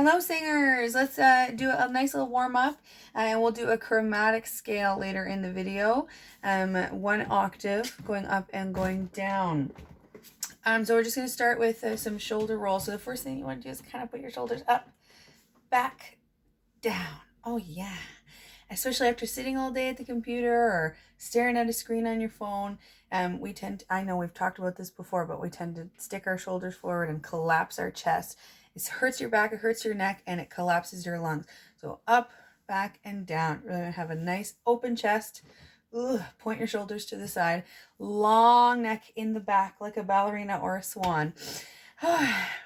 Hello singers, let's do a nice little warm up and we'll do a chromatic scale later in the video. 1 octave going up and going down. So we're just going to start with some shoulder rolls. So the first thing you want to do is kind of put your shoulders up, back, down. Oh yeah. Especially after sitting all day at the computer or staring at a screen on your phone. I know we've talked about this before, but we tend to stick our shoulders forward and collapse our chest. It hurts your back, it hurts your neck, and it collapses your lungs. So up, back, and down. Really have a nice open chest. Point your shoulders to the side. Long neck in the back like a ballerina or a swan.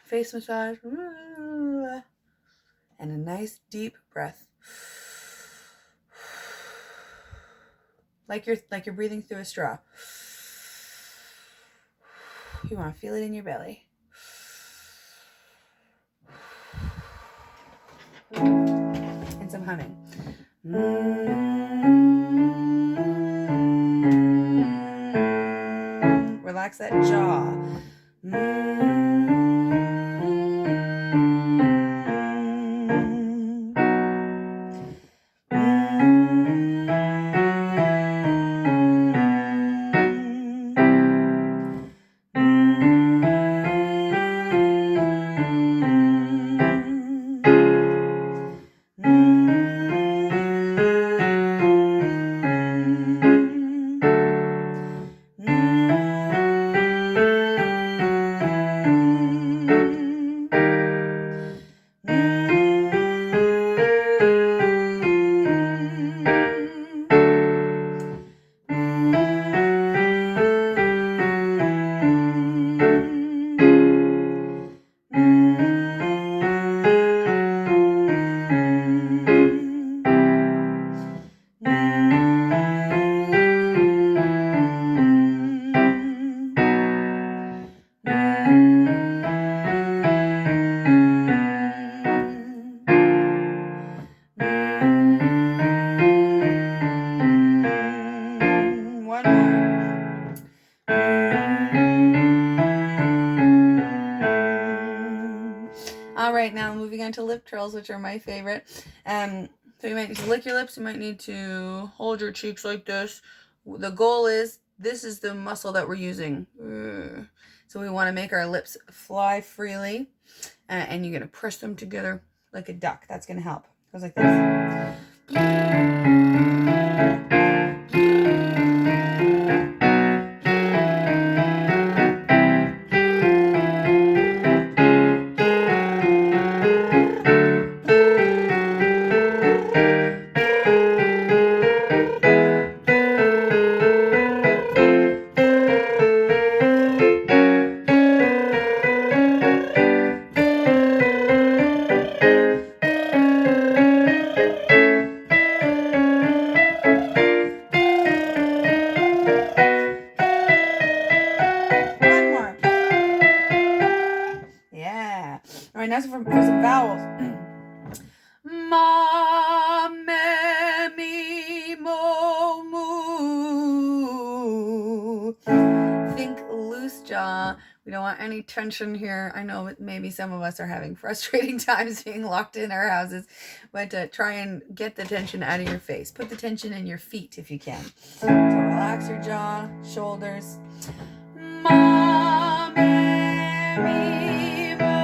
Face massage. And a nice deep breath. Like you're breathing through a straw. You want to feel it in your belly. And some humming. Relax that jaw. All right, now moving on to lip curls, which are my favorite. So you might need to lick your lips. You might need to hold your cheeks like this. The goal is, this is the muscle that we're using. So we want to make our lips fly freely. And you're going to press them together like a duck. That's going to help. It goes like this. All right, now for some vowels. Ma, me, mi, mo, moo. Think loose jaw. We don't want any tension here. I know maybe some of us are having frustrating times being locked in our houses, but try and get the tension out of your face. Put the tension in your feet if you can. So relax your jaw, shoulders. Ma, me, mi, mo.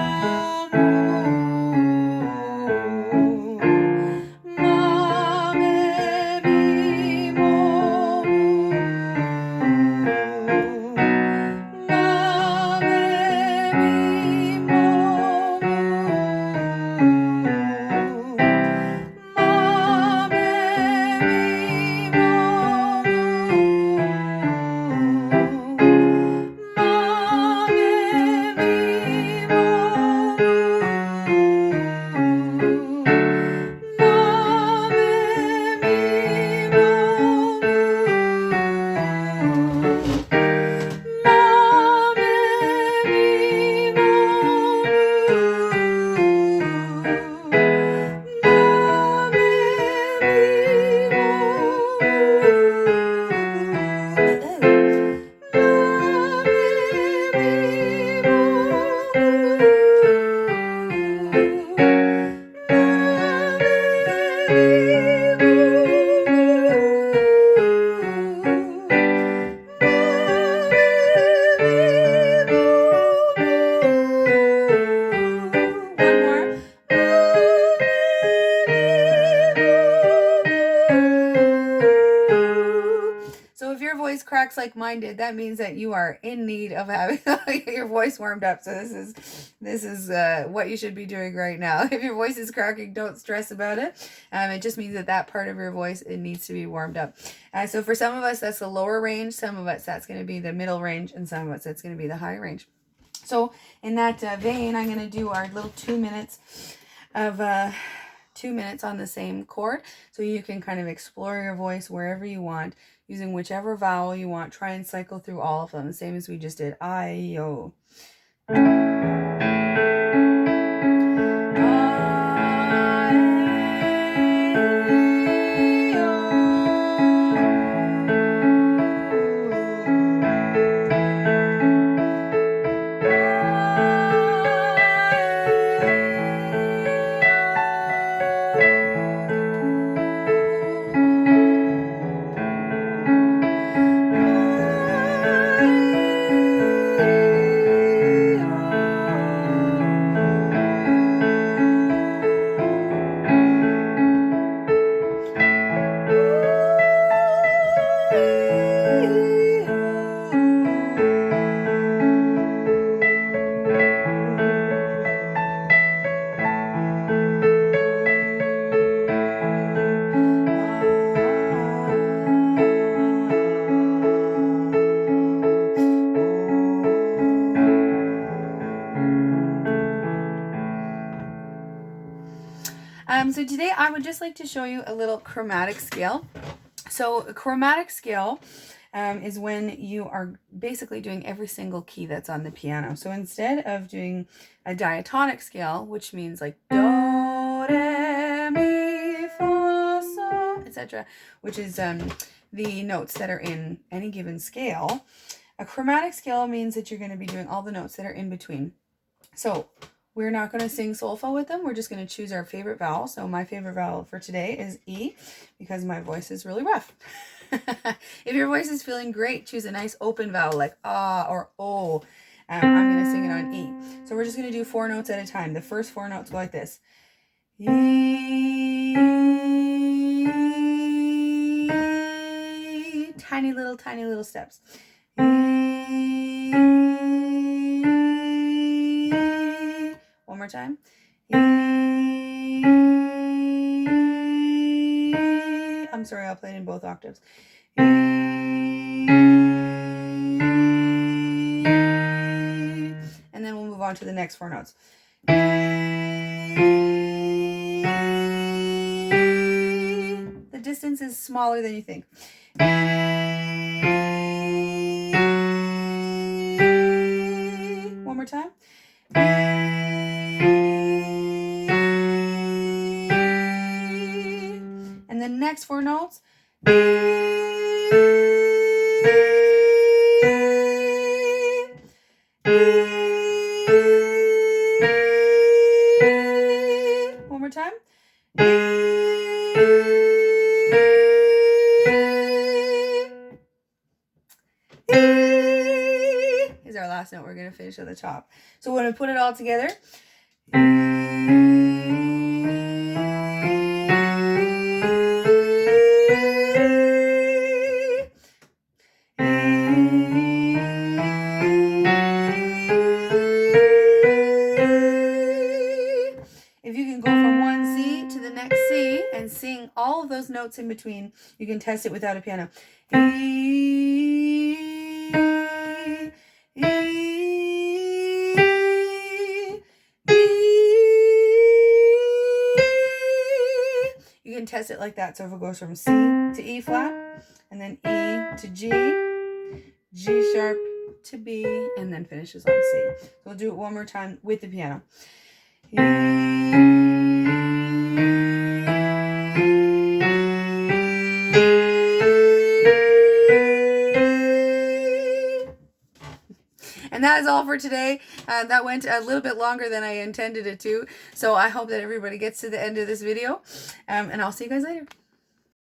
cracks like mine did, that means that you are in need of having your voice warmed up. So this is what you should be doing right now. If your voice is cracking, don't stress about it. It just means that that part of your voice, it needs to be warmed up. So for some of us, that's the lower range. Some of us, that's going to be the middle range. And some of us, that's going to be the high range. So in that vein, I'm going to do our little 2 minutes of 2 minutes on the same chord, so you can kind of explore your voice wherever you want, using whichever vowel you want. Try and cycle through all of them, the same as we just did. I-O. So today I would just like to show you a little chromatic scale. So a chromatic scale is when you are basically doing every single key that's on the piano. So instead of doing a diatonic scale, which means like do, re, mi, fa, sol, etc., which is the notes that are in any given scale, a chromatic scale means that you're going to be doing all the notes that are in between. So we're not going to sing solfa with them. We're just going to choose our favorite vowel. So my favorite vowel for today is E, because my voice is really rough. If your voice is feeling great, choose a nice open vowel like ah or o. I'm going to sing it on E. So we're just going to do 4 notes at a time. The first 4 notes go like this. E, tiny little steps. E, one more time. I'm sorry, I'll play it in both octaves. And then we'll move on to the next 4 notes. The distance is smaller than you think. One more time. And the next 4 notes. One more time. Is our last note. We're going to finish at the top. So when we put it all together. If you can go from one C to the next C and sing all of those notes in between, you can test it without a piano. You can test it like that. So if it goes from C to E flat, and then E to G, G sharp to B, and then finishes on C. So we'll do it one more time with the piano. And that is all for today. That went a little bit longer than I intended it to. So I hope that everybody gets to the end of this video. And I'll see you guys later.